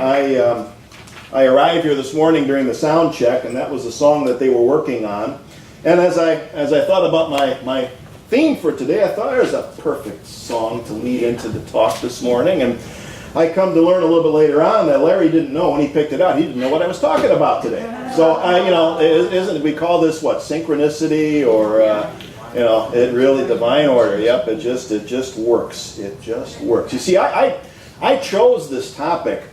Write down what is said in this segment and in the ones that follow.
I arrived here this morning during the sound check, and that was the song that they were working on. And as I thought about my theme for today, I thought there's a perfect song to lead into the talk this morning. And I come to learn a little bit later on that Larry didn't know when he picked it out. He didn't know what I was talking about today. So isn't we call this what, synchronicity, or it really divine order? Yep, it just works. It just works. You see, I chose this topic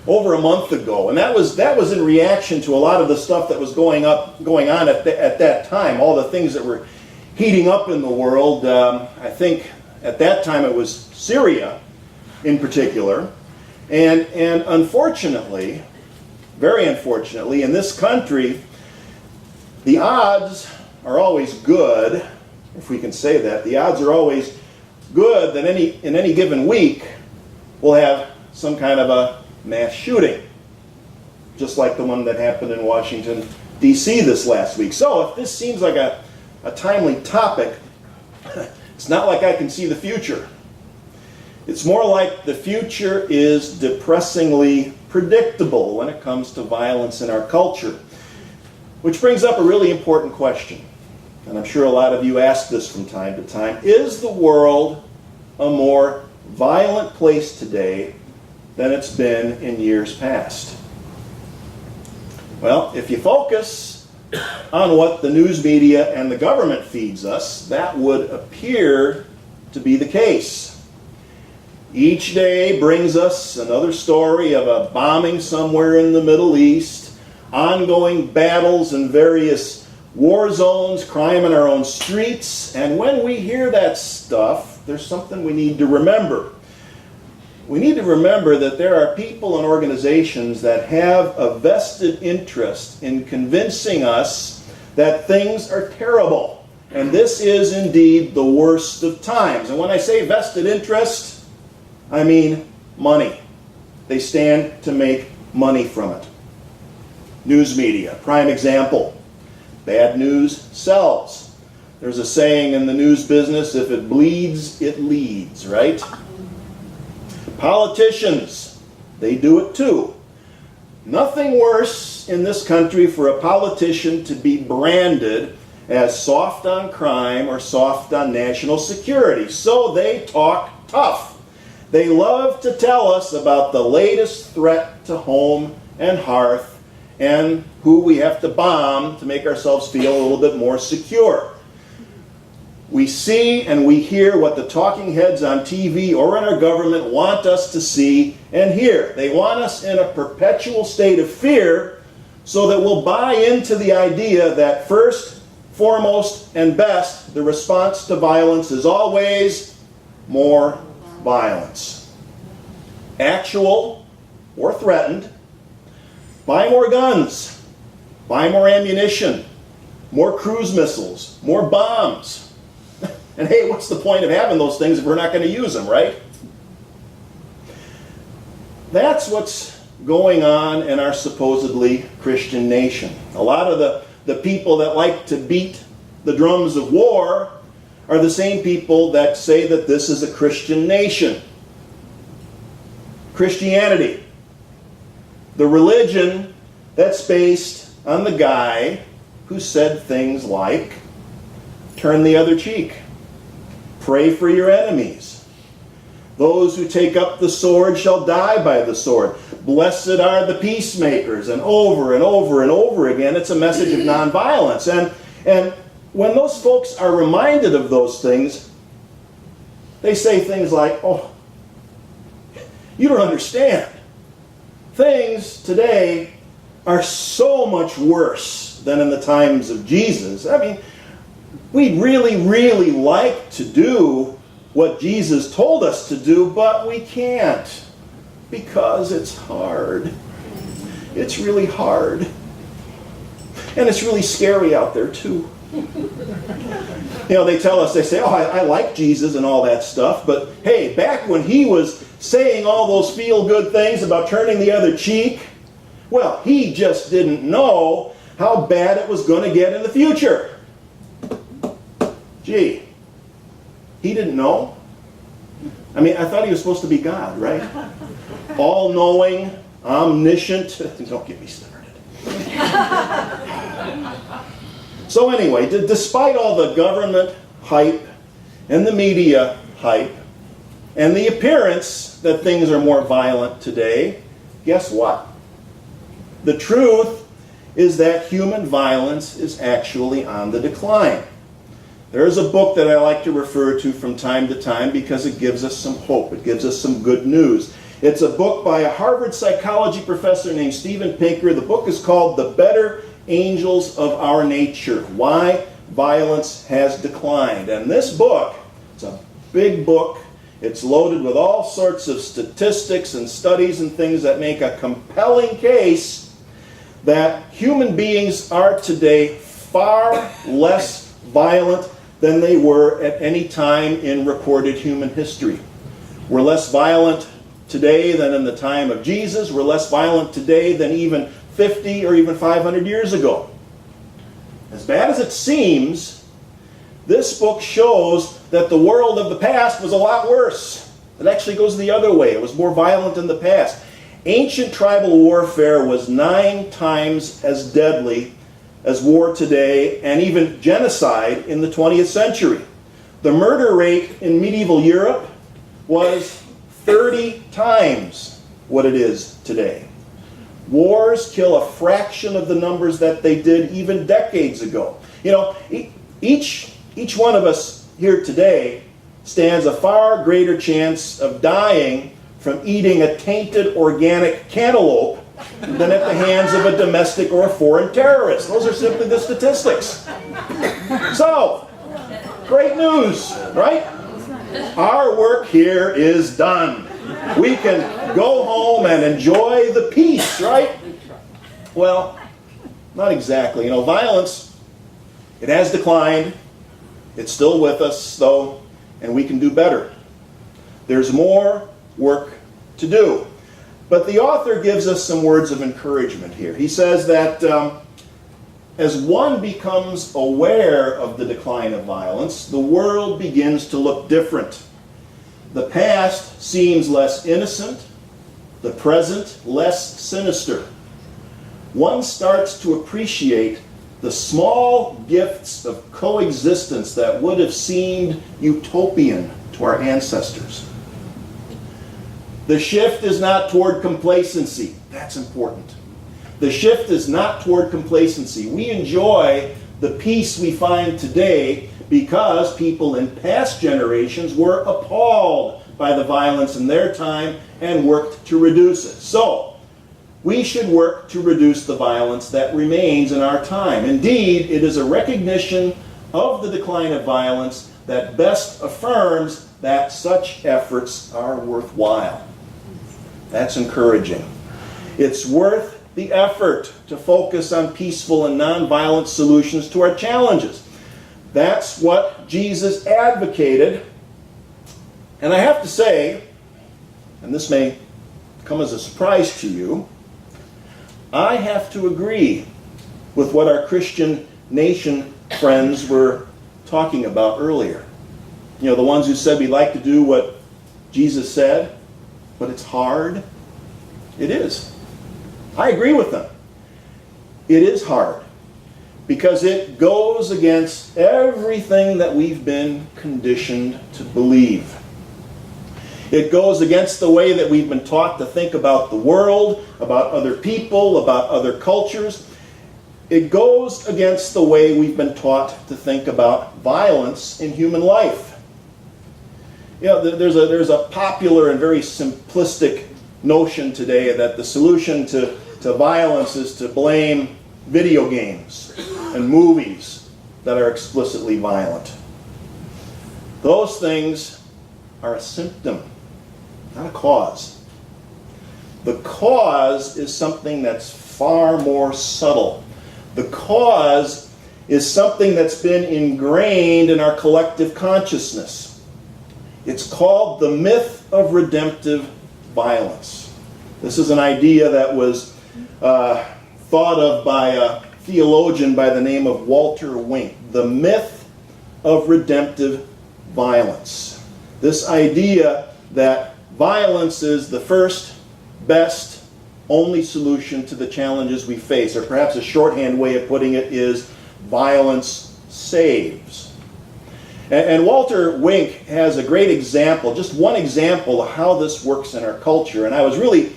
over a month ago, and that was in reaction to a lot of the stuff that was going on at that time, all the things that were heating up in the world. I think at that time it was Syria in particular, and unfortunately, very unfortunately, in this country, the odds are always good, if we can say that. The odds are always good that in any given week we'll have some kind of a mass shooting, just like the one that happened in Washington, D.C. this last week. So if this seems like a timely topic, it's not like I can see the future. It's more like the future is depressingly predictable when it comes to violence in our culture. Which brings up a really important question, and I'm sure a lot of you ask this from time to time. Is the world a more violent place today than it's been in years past? Well, if you focus on what the news media and the government feeds us, that would appear to be the case. Each day brings us another story of a bombing somewhere in the Middle East, ongoing battles in various war zones, crime in our own streets, and when we hear that stuff, there's something we need to remember. We need to remember that there are people and organizations that have a vested interest in convincing us that things are terrible. And this is indeed the worst of times. And when I say vested interest, I mean money. They stand to make money from it. News media, prime example. Bad news sells. There's a saying in the news business, if it bleeds, it leads, right? Politicians, they do it too. Nothing worse in this country for a politician to be branded as soft on crime or soft on national security. So they talk tough. They love to tell us about the latest threat to home and hearth and who we have to bomb to make ourselves feel a little bit more secure. We see and we hear what the talking heads on TV or in our government want us to see and hear. They want us in a perpetual state of fear so that we'll buy into the idea that first, foremost, and best, the response to violence is always more violence. Actual or threatened. Buy more guns. Buy more ammunition. More cruise missiles. More bombs. And hey, what's the point of having those things if we're not going to use them, right? That's what's going on in our supposedly Christian nation. A lot of the people that like to beat the drums of war are the same people that say that this is a Christian nation. Christianity, the religion that's based on the guy who said things like, turn the other cheek. Pray for your enemies. Those who take up the sword shall die by the sword. Blessed are the peacemakers. And over and over and over again, it's a message of nonviolence. And when those folks are reminded of those things, they say things like, oh, you don't understand. Things today are so much worse than in the times of Jesus. I mean, we'd really, really like to do what Jesus told us to do, but we can't because it's hard. It's really hard. And it's really scary out there too. They tell us, they say, oh, I like Jesus and all that stuff, but hey, back when he was saying all those feel-good things about turning the other cheek, well, he just didn't know how bad it was going to get in the future. Gee, he didn't know. I mean, I thought he was supposed to be God, right? All-knowing, omniscient. Don't get me started. So anyway, despite all the government hype and the media hype and the appearance that things are more violent today, guess what? The truth is that human violence is actually on the decline. There's a book that I like to refer to from time to time because it gives us some hope. It gives us some good news. It's a book by a Harvard psychology professor named Steven Pinker. The book is called The Better Angels of Our Nature: Why Violence Has Declined. And this book, it's a big book. It's loaded with all sorts of statistics and studies and things that make a compelling case that human beings are today far less violent than they were at any time in recorded human history. We're less violent today than in the time of Jesus. We're less violent today than even 50 or even 500 years ago. As bad as it seems, this book shows that the world of the past was a lot worse. It actually goes the other way. It was more violent in the past. Ancient tribal warfare was 9 times as deadly as war today, and even genocide in the 20th century. The murder rate in medieval Europe was 30 times what it is today. Wars kill a fraction of the numbers that they did even decades ago. You know, each one of us here today stands a far greater chance of dying from eating a tainted organic cantaloupe than at the hands of a domestic or a foreign terrorist. Those are simply the statistics. So, great news, right? Our work here is done. We can go home and enjoy the peace, right? Well, not exactly. You know, violence, it has declined. It's still with us, though, and we can do better. There's more work to do. But the author gives us some words of encouragement here. He says that as one becomes aware of the decline of violence, the world begins to look different. The past seems less innocent, the present less sinister. One starts to appreciate the small gifts of coexistence that would have seemed utopian to our ancestors. The shift is not toward complacency. That's important. The shift is not toward complacency. We enjoy the peace we find today because people in past generations were appalled by the violence in their time and worked to reduce it. So, we should work to reduce the violence that remains in our time. Indeed, it is a recognition of the decline of violence that best affirms that such efforts are worthwhile. That's encouraging. It's worth the effort to focus on peaceful and nonviolent solutions to our challenges. That's what Jesus advocated. And I have to say, and this may come as a surprise to you, I have to agree with what our Christian nation friends were talking about earlier. You know, the ones who said we like to do what Jesus said, but it's hard. It is. I agree with them. It is hard because it goes against everything that we've been conditioned to believe. It goes against the way that we've been taught to think about the world, about other people, about other cultures. It goes against the way we've been taught to think about violence in human life. You know, there's a popular and very simplistic notion today that the solution to violence is to blame video games and movies that are explicitly violent. Those things are a symptom, not a cause. The cause is something that's far more subtle. The cause is something that's been ingrained in our collective consciousness. It's called the myth of redemptive violence. This is an idea that was thought of by a theologian by the name of Walter Wink. The myth of redemptive violence. This idea that violence is the first, best, only solution to the challenges we face, or perhaps a shorthand way of putting it is violence saves. And Walter Wink has a great example, just one example of how this works in our culture. And I was really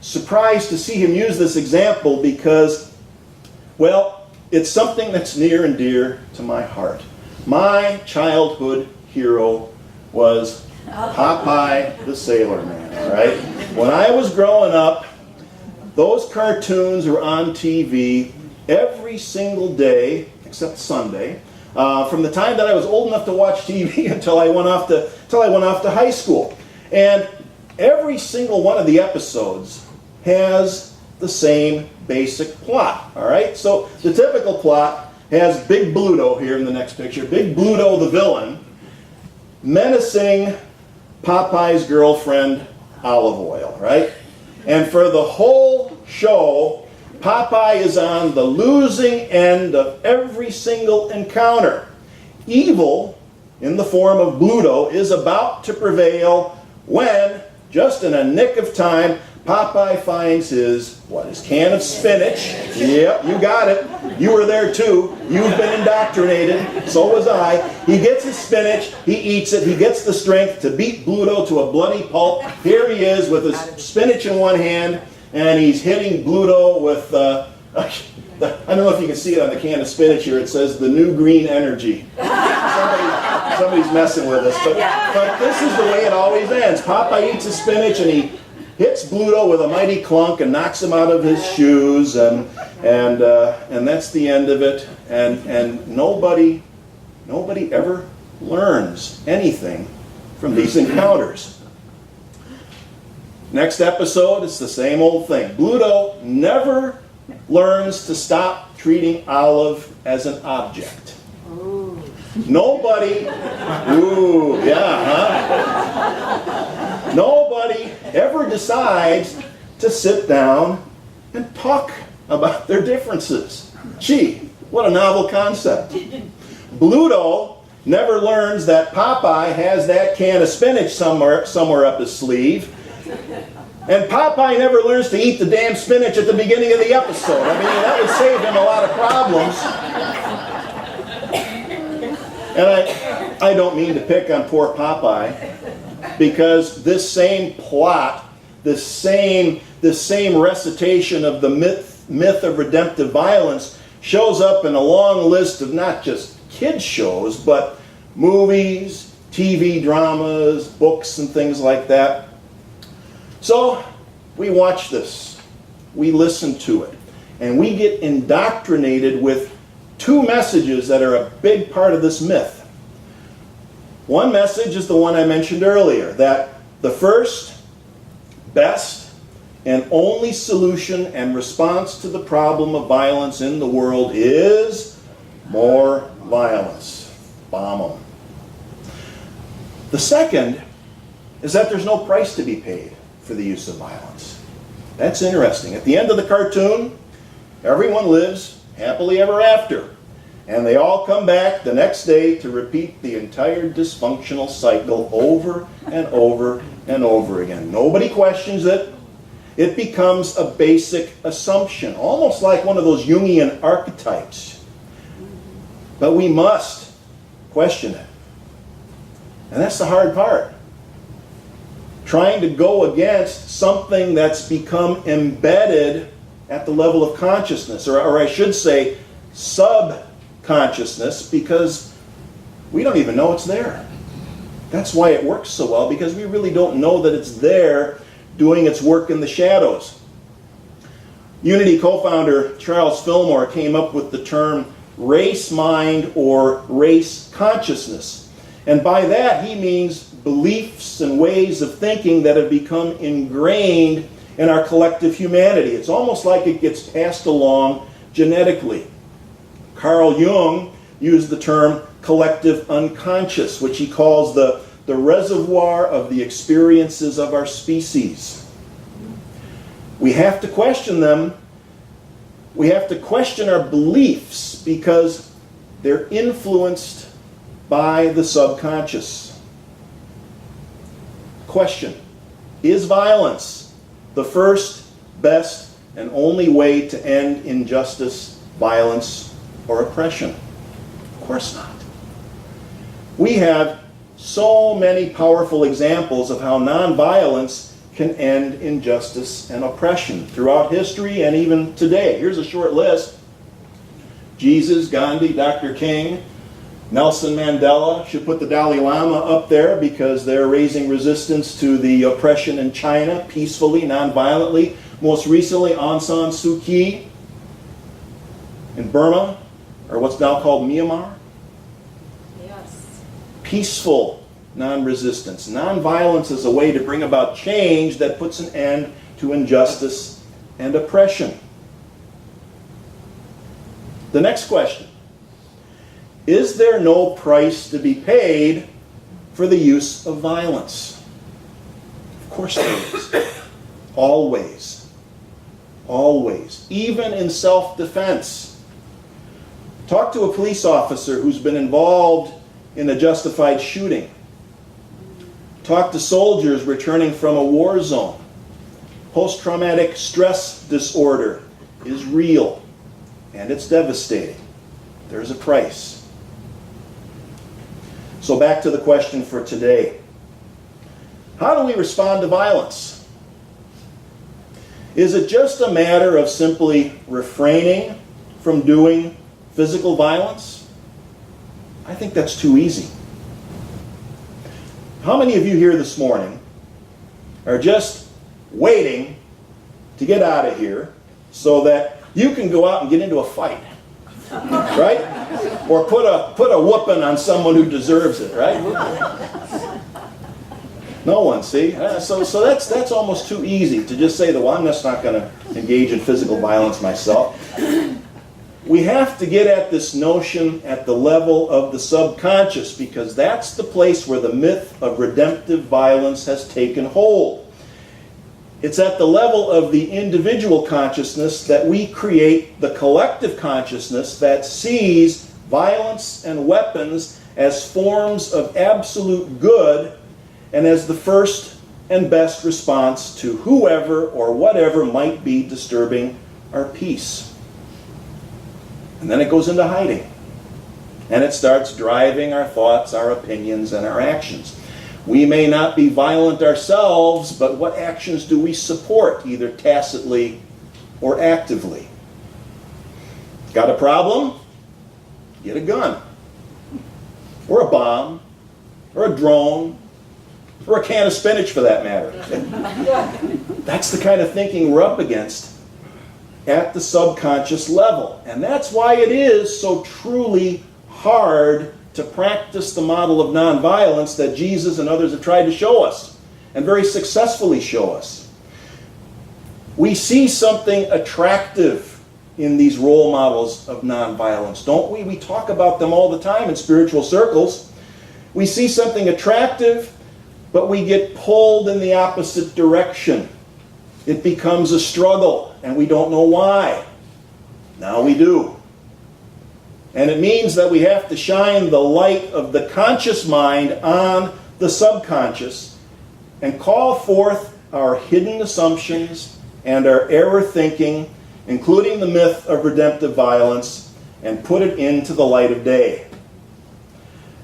surprised to see him use this example because, well, it's something that's near and dear to my heart. My childhood hero was Popeye the Sailor Man, all right? When I was growing up, those cartoons were on TV every single day, except Sunday, from the time that I was old enough to watch TV until I went off to high school. And every single one of the episodes has the same basic plot, all right? So the typical plot has Big Bluto here in the next picture. Big Bluto, the villain, menacing Popeye's girlfriend, Olive Oil, right? And for the whole show, Popeye is on the losing end of every single encounter. Evil, in the form of Bluto, is about to prevail when, just in a nick of time, Popeye finds his can of spinach. Yep, you got it. You were there too. You've been indoctrinated. So was I. He gets his spinach. He eats it. He gets the strength to beat Bluto to a bloody pulp. Here he is with his spinach in one hand, and he's hitting Bluto with, I don't know if you can see it on the can of spinach here. It says the new green energy. Somebody's messing with us. But this is the way it always ends. Popeye eats his spinach, and he hits Bluto with a mighty clunk and knocks him out of his shoes, and that's the end of it. And nobody ever learns anything from these encounters. Next episode, it's the same old thing. Bluto never learns to stop treating Olive as an object. Ooh. Nobody ever decides to sit down and talk about their differences. Gee, what a novel concept. Bluto never learns that Popeye has that can of spinach somewhere up his sleeve. And Popeye never learns to eat the damn spinach at the beginning of the episode. I mean, that would save him a lot of problems. And I don't mean to pick on poor Popeye, because this same plot, this same recitation of the myth of redemptive violence shows up in a long list of not just kids shows, but movies, TV dramas, books, and things like that. So we watch this, we listen to it, and we get indoctrinated with two messages that are a big part of this myth. One message is the one I mentioned earlier, that the first, best, and only solution and response to the problem of violence in the world is more violence. Bomb them. The second is that there's no price to be paid for the use of violence. That's interesting. At the end of the cartoon, everyone lives happily ever after. And they all come back the next day to repeat the entire dysfunctional cycle over and over and over again. Nobody questions it. It becomes a basic assumption, almost like one of those Jungian archetypes. But we must question it. And that's the hard part. Trying to go against something that's become embedded at the level of consciousness, or I should say subconsciousness, because we don't even know it's there. That's why it works so well, because we really don't know that it's there doing its work in the shadows. Unity co-founder Charles Fillmore came up with the term race mind or race consciousness. And by that he means beliefs and ways of thinking that have become ingrained in our collective humanity. It's almost like it gets passed along genetically. Carl Jung used the term collective unconscious, which he calls the reservoir of the experiences of our species. We have to question them. We have to question our beliefs because they're influenced by the subconscious. Question: is violence the first, best, and only way to end injustice, violence, or oppression? Of course not. We have so many powerful examples of how nonviolence can end injustice and oppression throughout history and even today. Here's a short list: Jesus, Gandhi, Dr. King, Nelson Mandela. Should put the Dalai Lama up there because they're raising resistance to the oppression in China peacefully, non-violently. Most recently, Aung San Suu Kyi in Burma, or what's now called Myanmar. Yes. Peaceful non-resistance. Non-violence is a way to bring about change that puts an end to injustice and oppression. The next question: is there no price to be paid for the use of violence? Of course there is. Always. Always. Even in self-defense. Talk to a police officer who's been involved in a justified shooting. Talk to soldiers returning from a war zone. Post-traumatic stress disorder is real, and it's devastating. There's a price. So back to the question for today. How do we respond to violence? Is it just a matter of simply refraining from doing physical violence? I think that's too easy. How many of you here this morning are just waiting to get out of here so that you can go out and get into a fight? Right? Or put a whooping on someone who deserves it, right? No one, see? So that's almost too easy to just say that, well, I'm just not going to engage in physical violence myself. We have to get at this notion at the level of the subconscious, because that's the place where the myth of redemptive violence has taken hold. It's at the level of the individual consciousness that we create the collective consciousness that sees violence and weapons as forms of absolute good and as the first and best response to whoever or whatever might be disturbing our peace. And then it goes into hiding. And it starts driving our thoughts, our opinions, and our actions. We may not be violent ourselves, but what actions do we support, either tacitly or actively? Got a problem? Get a gun. Or a bomb. Or a drone. Or a can of spinach, for that matter. That's the kind of thinking we're up against at the subconscious level. And that's why it is so truly hard to practice the model of nonviolence that Jesus and others have tried to show us, and very successfully show us. We see something attractive in these role models of nonviolence, don't we? We talk about them all the time in spiritual circles. We see something attractive, but we get pulled in the opposite direction. It becomes a struggle, and we don't know why. Now we do. And it means that we have to shine the light of the conscious mind on the subconscious and call forth our hidden assumptions and our error thinking, including the myth of redemptive violence, and put it into the light of day.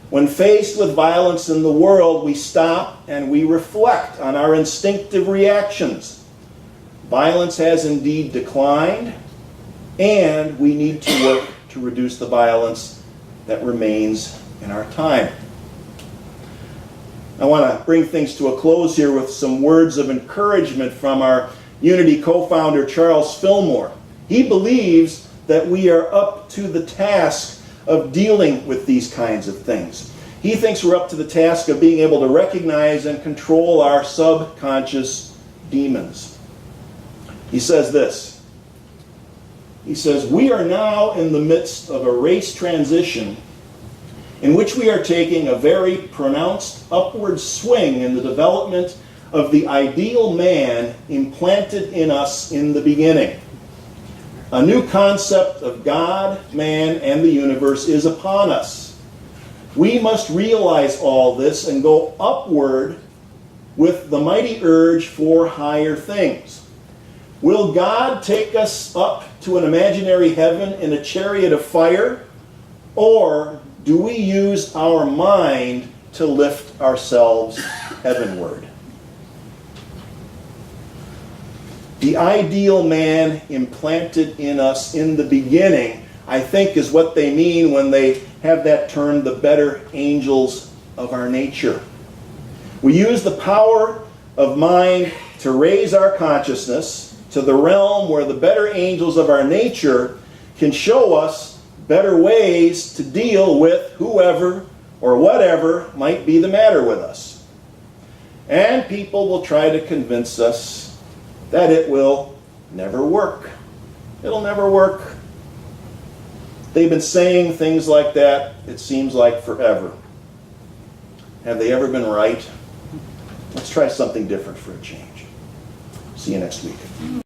When faced with violence in the world, we stop and we reflect on our instinctive reactions. Violence has indeed declined, and we need to work to reduce the violence that remains in our time. I want to bring things to a close here with some words of encouragement from our Unity co-founder, Charles Fillmore. He believes that we are up to the task of dealing with these kinds of things. He thinks we're up to the task of being able to recognize and control our subconscious demons. He says this. He says, we are now in the midst of a race transition in which we are taking a very pronounced upward swing in the development of the ideal man implanted in us in the beginning. A new concept of God, man, and the universe is upon us. We must realize all this and go upward with the mighty urge for higher things. Will God take us up to an imaginary heaven in a chariot of fire? Or do we use our mind to lift ourselves heavenward? The ideal man implanted in us in the beginning, I think, is what they mean when they have that term, the better angels of our nature. We use the power of mind to raise our consciousness to the realm where the better angels of our nature can show us better ways to deal with whoever or whatever might be the matter with us. And people will try to convince us that it will never work. It'll never work. They've been saying things like that, it seems like forever. Have they ever been right? Let's try something different for a change. See you next week.